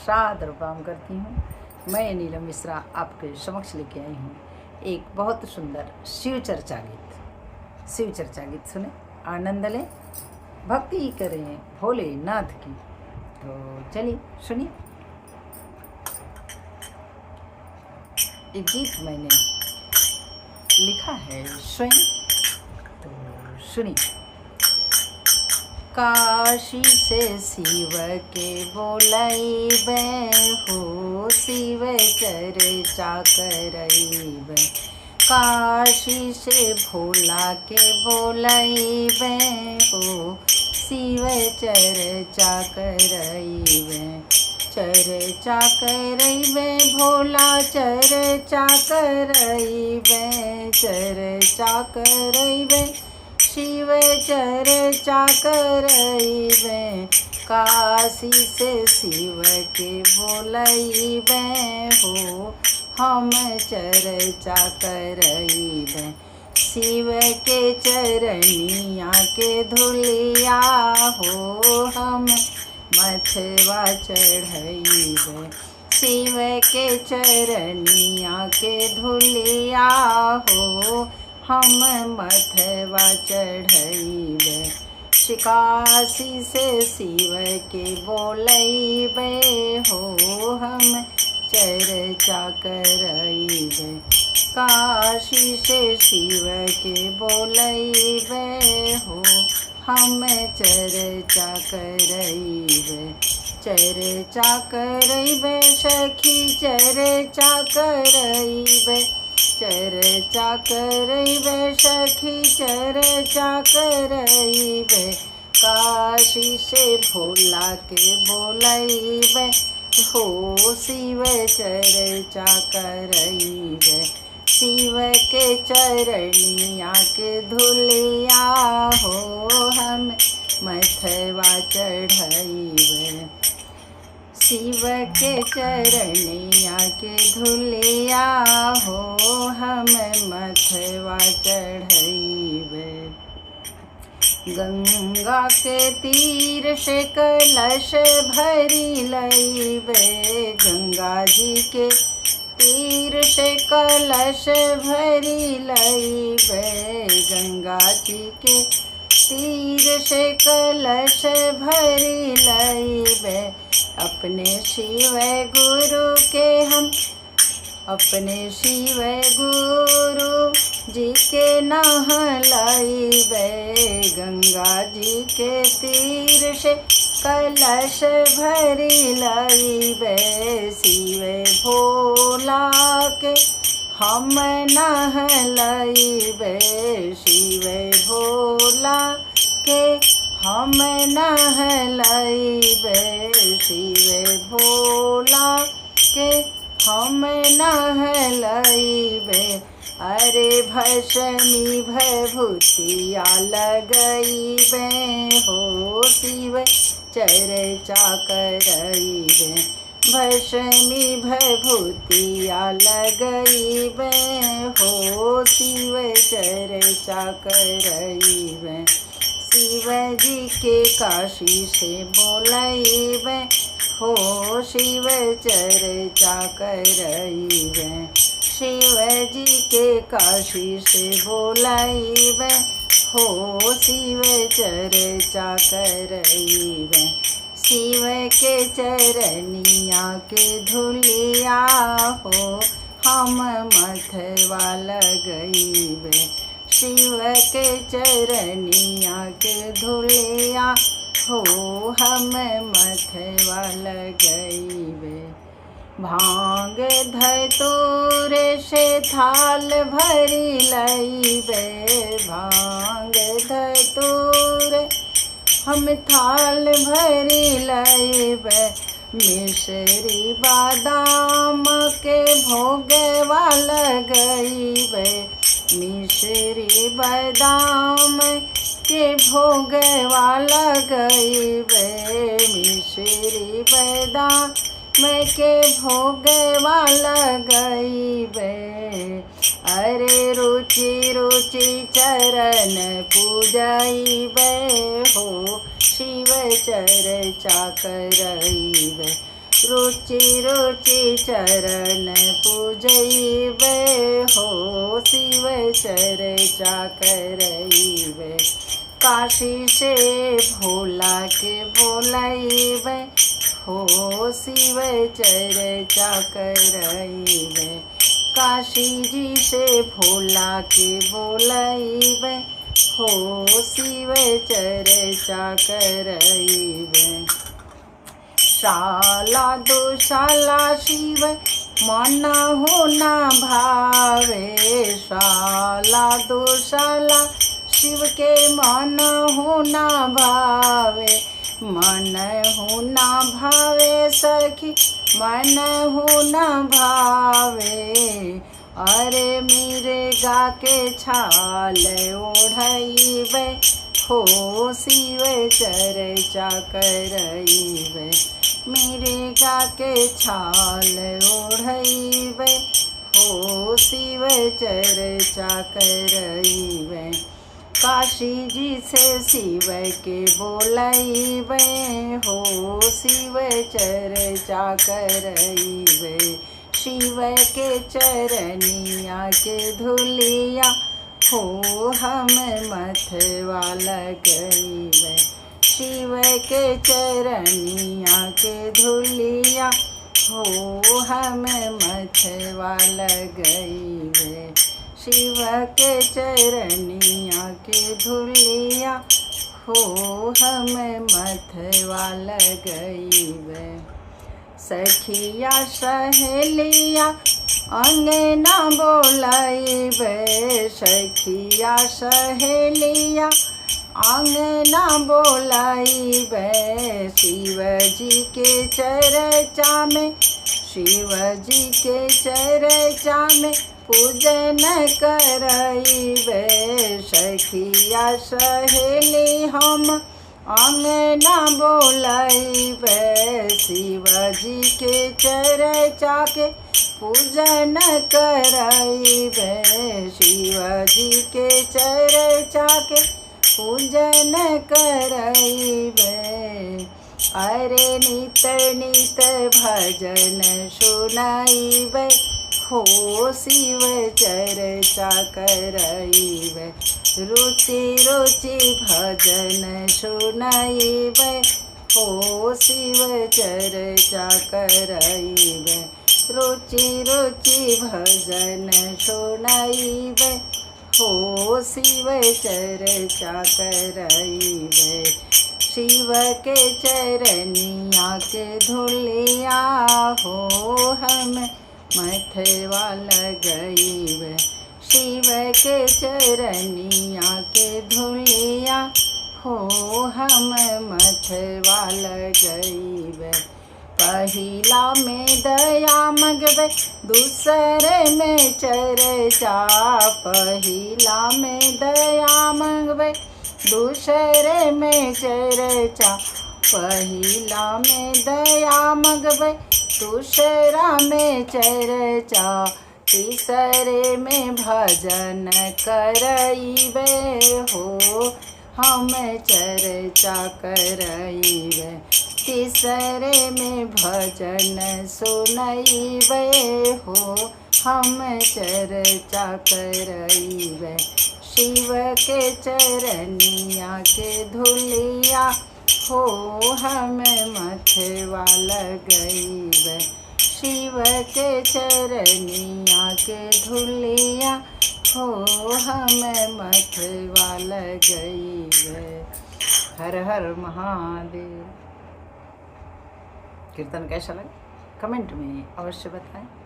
सादर प्रणाम करती हूँ। मैं नीलम मिश्रा आपके समक्ष लेके आई हूँ एक बहुत सुंदर शिव चर्चा गीत सुने, आनंद लें, भक्ति करें भोलेनाथ की। तो चलिए सुनिए। एक गीत मैंने लिखा है स्वयं, तो सुनिए। काशी से शिव के बोलैबे हो, शिव चर्चा करैबे। काशी से भोला के बोलैबे हो, शिव चर्चा करैबे। चर्चा करैबे भोला चर्चा करैबे, चर्चा करैबे शिव चर्चा करैबे। काशी से शिव के बोलैबे हो, हम चर्चा करैबे। शिव के चरनिया के धुलिया हो, हम मथवा चढ़ैबे। शिव के चरनिया के धुलिया हो, हम मथवा चढ़ैबे। काशी से शिव के बोलैबे हो, हम चर्चा करैबे। काशी से शिव के बोलैबे हो, हम चर्चा करैबे। चर्चा करैबे सखी चर्चा करैबे, चर्चा करैबे सखी चर्चा करैबे। काशी से भोला के बोलैबे हो, शिव चर्चा करैबे। शिव के चरनिया के धुलिया हो, हम मथवा चढ़ैबे। शिव के चरनिया के धुलिया हो, हम मथवा चढ़ैबे। गंगा के तीर से कलश भरी लैबे, गंगा जी के तीर से कलश भरी लैबे। गंगा जी के तीर से कलश भरी लैबे। अपने शिव गुरु के हम, अपने शिव गुरु जी के नहलाइबे। गंगा जी के तीर से कलश भरी लैबे। शिव भोला के हम नहलाइबे। शिव भोला के हम नहलाइबे। शिव भोला के हम नहलाइबे। अरे भस्मी भभूतिया लगैबे हो, शिव चर्चा करैबे। भस्मी भभूतिया लगैबे हो, शिव चर्चा करैबे। शिव जी के काशी से बोलैबे हो, शिव चर्चा करैबे। शिव जी के काशी से बोलैबे हो, शिव चर्चा करैबे। शिव के चरनिया के धुलिया हो, हम मथवा लगैबे। शिव के चरनिया के धुलिया हो, हम मथवा लगैबे। भांग धतूर से थाल भरी लैबे। भांग धतूर हम थाल भरी लैबे। मिश्री बादाम के भोगवा लगैबे। मिश्री बादाम के भोगवा लगैबे। मिश्री बादाम के भोगवा लगैबे। अरे रुचि रुचि चरण पूजैबे हो, शिव चर्चा करैबे। रुचि रुचि चरण पूजैबे हो, शिव चर्चा करैबे। काशी से भोला के बोलैबे हो, शिव चर्चा करैबे। काशी जी से भोला के बोलैबे हो, शिव चर्चा करैबे। शाला दो शाला शिव मन हो न भावे, शाला दो शाला शिव के मन हो न भावे। मन हो न भावे सखी, मन हो न भावे। अरे मिर्गा के छाल ओढ़ैबे हो, शिव चर्चा करैबे। मिर्गा के छाल ओढ़ैबे हो, शिव चर्चा करैबे। काशी जी से शिव के बोलैबे हो, शिव चर्चा करैबे। शिव के चरनिया के धुलिया हो, हम मथवा लगैबे। शिव के चरनिया के धुलिया हो, हम मथवा लगैबे। शिव के चरनिया के धुलिया हो, हम मथवा लगैबे। सखिया सहेलिया अंगना बोलैबे, सखिया सहेलिया अंगना बोलैबे। शिव जी के चर्चा में, शिव जी के चर्चा में पूजन करैबे। सखिया सहेली हम अंगना बोलैबे, शिव जी के चर्चा के पूजन करैबे। शिव जी के चर्चा के पूजन करैबे। अरे नित नित भजन सुनैबे हो, शिव चर्चा करैबे। रुचि रुचि भजन सुनैबे हो, शिव चर्चा करैबे। रुचि रुचि भजन सुनैबे हो, शिव चर्चा करैबे। शिव के चरनिया के धुलिया हो, हम मथवा लगैबे। शिव के चरनिया के धुलिया हो, हम मथवा लगैबे। पहिला में दया मगबे, दूसरे में चर्चा। पहिला में दया मगबे, दूसरे में चर्चा। पहिला में दया मगबे, दूसरा में चर्चा। तीसरे में भजन करैबे हो, हम चर्चा करैबे। तीसरे में भजन सुनैबे हो, हम चर्चा करैबे। शिव के चरनिया के धुलिया हो, हम मथवा लगैबे। शिव के चरनिया के धुलिया हो, हम मथवा लगैबे। हर हर महादेव। कीर्तन कैसा लगा कमेंट में अवश्य बताएं।